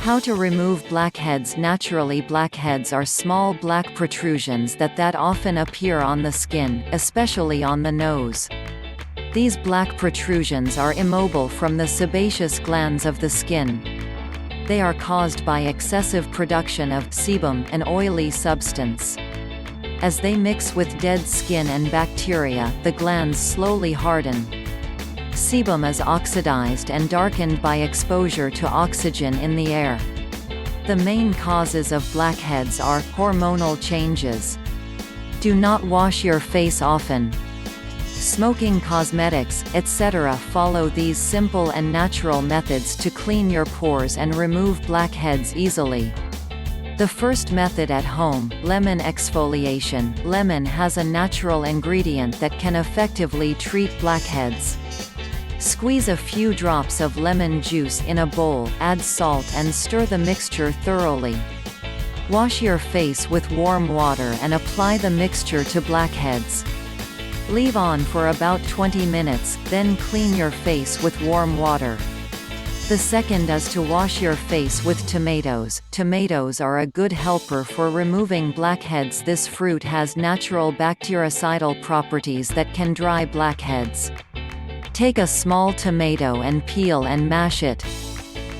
How to remove blackheads. Naturally, blackheads are small black protrusions that often appear on the skin, especially on the nose. These black protrusions are immobile from the sebaceous glands of the skin. They are caused by excessive production of sebum, an oily substance. As they mix with dead skin and bacteria, the glands slowly harden. Sebum is oxidized and darkened by exposure to oxygen in the air. The main causes of blackheads are hormonal changes. Do not wash your face often. Smoking, cosmetics, etc. Follow these simple and natural methods to clean your pores and remove blackheads easily. The first method at home, lemon exfoliation. Lemon has a natural ingredient that can effectively treat blackheads. Squeeze a few drops of lemon juice in a bowl, add salt and stir the mixture thoroughly. Wash your face with warm water and apply the mixture to blackheads. Leave on for about 20 minutes, then clean your face with warm water. The second is to wash your face with tomatoes. Tomatoes are a good helper for removing blackheads. This fruit has natural bactericidal properties that can dry blackheads. Take a small tomato and peel and mash it.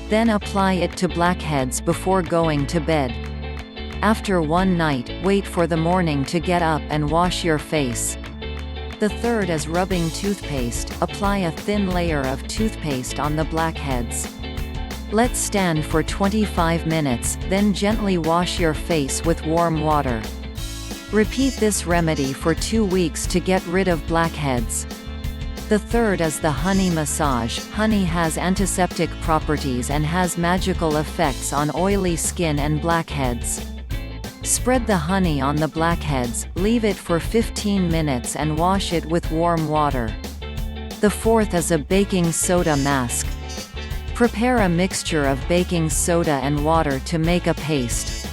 Then apply it to blackheads before going to bed. After one night, wait for the morning to get up and wash your face. The third is rubbing toothpaste. Apply a thin layer of toothpaste on the blackheads. Let stand for 25 minutes, then gently wash your face with warm water. Repeat this remedy for 2 weeks to get rid of blackheads. The third is the honey massage. Honey has antiseptic properties and has magical effects on oily skin and blackheads. Spread the honey on the blackheads, leave it for 15 minutes and wash it with warm water. The fourth is a baking soda mask. Prepare a mixture of baking soda and water to make a paste.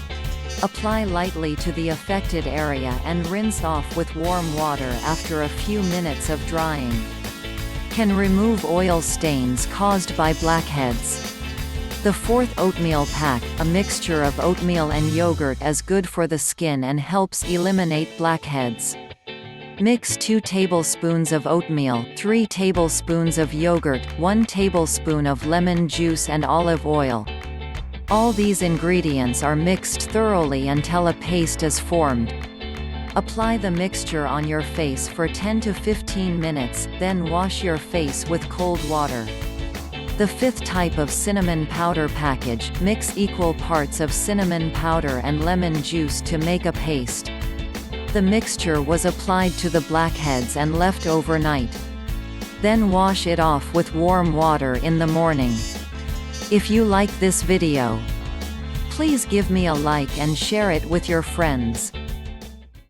Apply lightly to the affected area and rinse off with warm water after a few minutes of drying. Can remove oil stains caused by blackheads. The fourth, oatmeal pack. A mixture of oatmeal and yogurt is good for the skin and helps eliminate blackheads. Mix 2 tablespoons of oatmeal, 3 tablespoons of yogurt, 1 tablespoon of lemon juice and olive oil. All these ingredients are mixed thoroughly until a paste is formed. Apply the mixture on your face for 10 to 15 minutes, then wash your face with cold water. The fifth type of cinnamon powder package. Mix equal parts of cinnamon powder and lemon juice to make a paste. The mixture was applied to the blackheads and left overnight. Then wash it off with warm water in the morning. If you like this video, please give me a like and share it with your friends.